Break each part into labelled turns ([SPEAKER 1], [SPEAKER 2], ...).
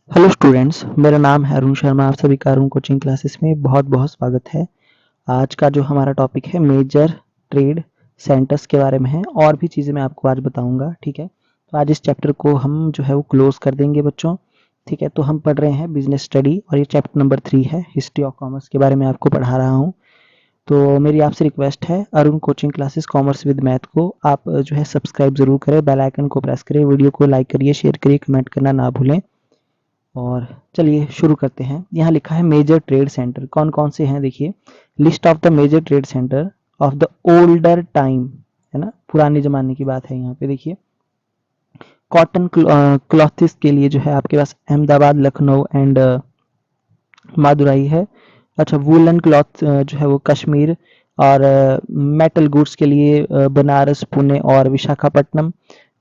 [SPEAKER 1] Hello students, मेरा नाम है अरुण शर्मा। आप सभी का अरुण कोचिंग क्लासेस में बहुत बहुत स्वागत है। आज का जो हमारा टॉपिक है मेजर ट्रेड सेंटर्स के बारे में है, और भी चीज़ें मैं आपको आज बताऊंगा। ठीक है, तो आज इस चैप्टर को हम जो है वो क्लोज कर देंगे बच्चों। ठीक है, तो हम पढ़ रहे हैं बिजनेस स्टडी और ये चैप्टर नंबर 3 है, हिस्ट्री ऑफ कॉमर्स के बारे में आपको पढ़ा रहा हूँ। तो मेरी आपसे रिक्वेस्ट है, Arun coaching classes commerce with math को आप जो है सब्सक्राइब जरूर करें, बेल आइकन को प्रेस करें, वीडियो को लाइक करिए, शेयर करिए, कमेंट करना ना भूलें। और चलिए शुरू करते हैं। यहाँ लिखा है मेजर ट्रेड सेंटर, कौन कौन से हैं देखिए। List of the major trade centre of the older time, है ना, पुराने जमाने की बात है। यहाँ पे देखिए कॉटन क्लॉथ्स के लिए जो है आपके पास अहमदाबाद, लखनऊ एंड मादुराई है। अच्छा, वुलन क्लॉथ जो है वो कश्मीर, और मेटल गुड्स के लिए बनारस, पुणे और विशाखापट्टनम।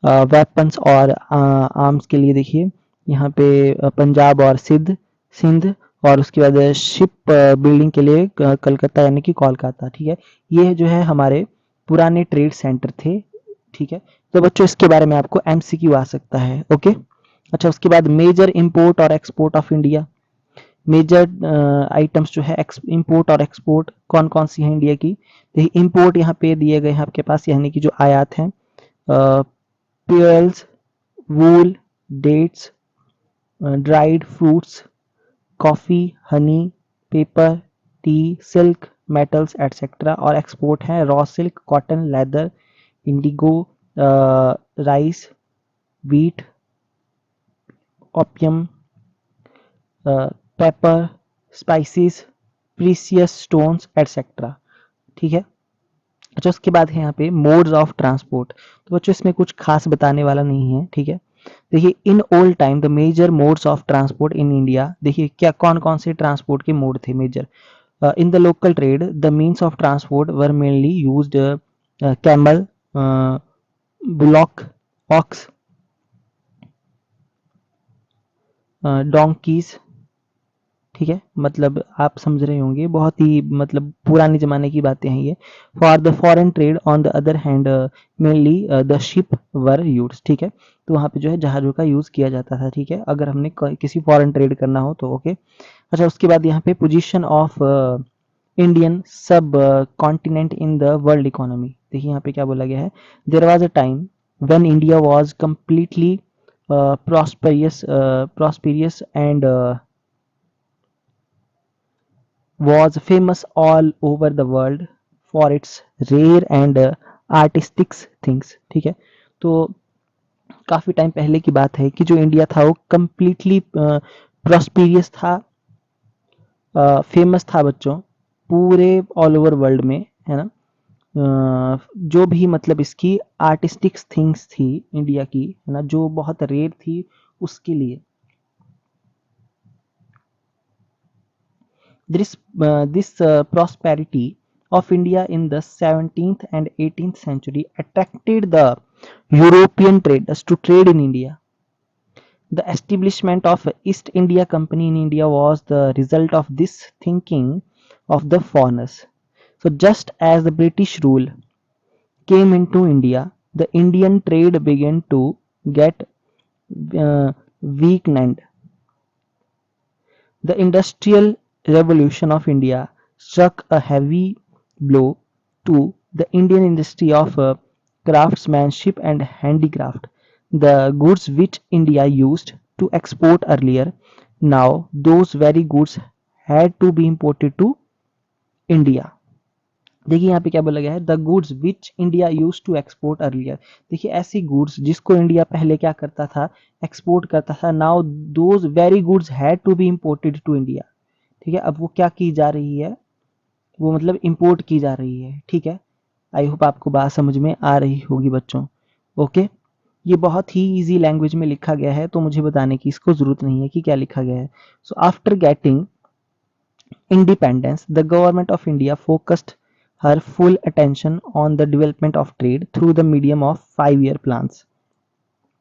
[SPEAKER 1] वेपन्स और आर्म्स के लिए देखिए यहाँ पे पंजाब और सिंध। और उसके बाद शिप बिल्डिंग के लिए कलकत्ता यानी कि कोलकाता। ठीक है, ये जो है हमारे पुराने ट्रेड सेंटर थे। ठीक है, तो बच्चों इसके बारे में आपको एमसीक्यू आ सकता है। ओके, अच्छा, उसके बाद मेजर इंपोर्ट और export of India. Major items जो है इंपोर्ट और एक्सपोर्ट कौन कौन सी है इंडिया की। देखिए इंपोर्ट यहाँ पे दिए गए हैं आपके पास, यानी कि जो आयात हैं, pears, wool, dates, dried fruits, coffee, honey, pepper, tea, silk, metals etcetera. और एक्सपोर्ट है raw silk, cotton, leather, indigo, rice, wheat, opium, pepper, spices, precious stones etcetera. ठीक है, अच्छा, उसके बाद है यहाँ पे मोड्स ऑफ ट्रांसपोर्ट। तो बच्चों इसमें कुछ खास बताने वाला नहीं है। ठीक है, देखिए in old time the major modes of transport in India. देखिए क्या कौन कौन से ट्रांसपोर्ट के मोड थे major. In the local trade the means of transport were mainly used camel, bullock, ox, donkeys. ठीक है, मतलब आप समझ रहे होंगे, बहुत ही मतलब पुराने जमाने की बातें हैं ये। For the foreign trade on the other hand mainly the ship were use. ठीक है, तो वहाँ पे जो है जहाजों का यूज किया जाता था। ठीक है, अगर हमने किसी फॉरेन ट्रेड करना हो तो। ओके, अच्छा, उसके बाद यहाँ पे position of Indian subcontinent in the world economy. देखिए यहाँ पे क्या बोला गया है, there was a time when India was completely prosperous and was famous all over the world for its rare and artistic things। ठीक है, तो काफी टाइम पहले की बात है कि जो इंडिया था वो कंप्लीटली प्रॉस्पेरियस था, फेमस था बच्चों, पूरे ऑल ओवर वर्ल्ड में, है ना। जो भी मतलब इसकी आर्टिस्टिक थिंग्स थी इंडिया की, है ना, जो बहुत रेयर थी उसके लिए। This prosperity of India in the 17th and 18th century attracted the European traders to trade in India. The establishment of East India Company in India was the result of this thinking of the foreigners. So just as the British rule came into India, the Indian trade began to get weakened. The Industrial Revolution of India struck a heavy blow to the Indian industry of craftsmanship and handicraft. The goods which India used to export earlier, now those very goods had to be imported to India. देखिए यहाँ पे क्या बोला गया है, the goods which India use to export earlier. देखिए ऐसी goods जिसको इंडिया पहले क्या करता था, एक्सपोर्ट करता था, now those very goods had to be imported to India. ठीक है, अब वो क्या की जा रही है, वो मतलब इंपोर्ट की जा रही है। ठीक है, आई होप आपको बात समझ में आ रही होगी बच्चों। ओके, ये बहुत ही इजी लैंग्वेज में लिखा गया है, तो मुझे बताने की इसको जरूरत नहीं है कि क्या लिखा गया है। So after getting independence, the government of India focused her full attention on the development of trade through the medium of 5-year plans।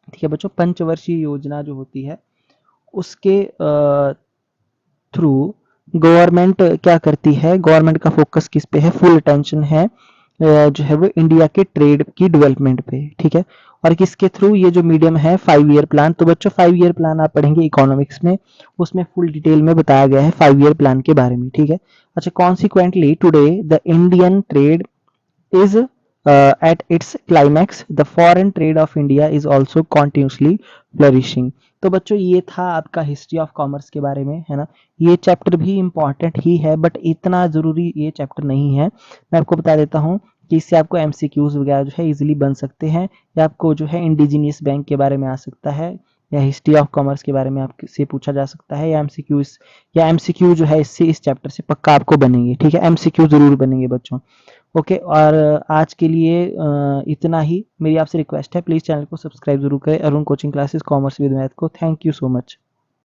[SPEAKER 1] ठीक है बच्चों, पंचवर्षीय योजना जो होती है उसके थ्रू गवर्नमेंट क्या करती है, गवर्नमेंट का फोकस किस पे है, फुल अटेंशन है जो है वो इंडिया के ट्रेड की डेवलपमेंट पे, ठीक है। और किसके थ्रू, ये जो मीडियम है 5 ईयर प्लान। तो बच्चों 5 ईयर प्लान आप पढ़ेंगे इकोनॉमिक्स में, उसमें फुल डिटेल में बताया गया है 5 ईयर प्लान के बारे में, ठीक है। अच्छा, consequently today the Indian trade is at its climax. The foreign trade of India is also continuously flourishing. तो बच्चों ये था आपका हिस्ट्री ऑफ कॉमर्स के बारे में, है ना। ये चैप्टर भी इम्पॉर्टेंट ही है, बट इतना ज़रूरी ये चैप्टर नहीं है। मैं आपको बता देता हूँ कि इससे आपको एमसीक्यूज वगैरह जो है इजीली बन सकते हैं, या आपको जो है इंडिजीनियस बैंक के बारे में आ सकता है, या हिस्ट्री ऑफ कॉमर्स के बारे में आपसे पूछा जा सकता है, या एमसीक्यू जो है इससे इस चैप्टर से पक्का आपको बनेंगे, ठीक है। एमसीक्यू जरूर बनेंगे बच्चों। ओके, और आज के लिए इतना ही। मेरी आपसे रिक्वेस्ट है, प्लीज़ चैनल को सब्सक्राइब जरूर करें, Arun coaching classes commerce with math को। Thank you so much.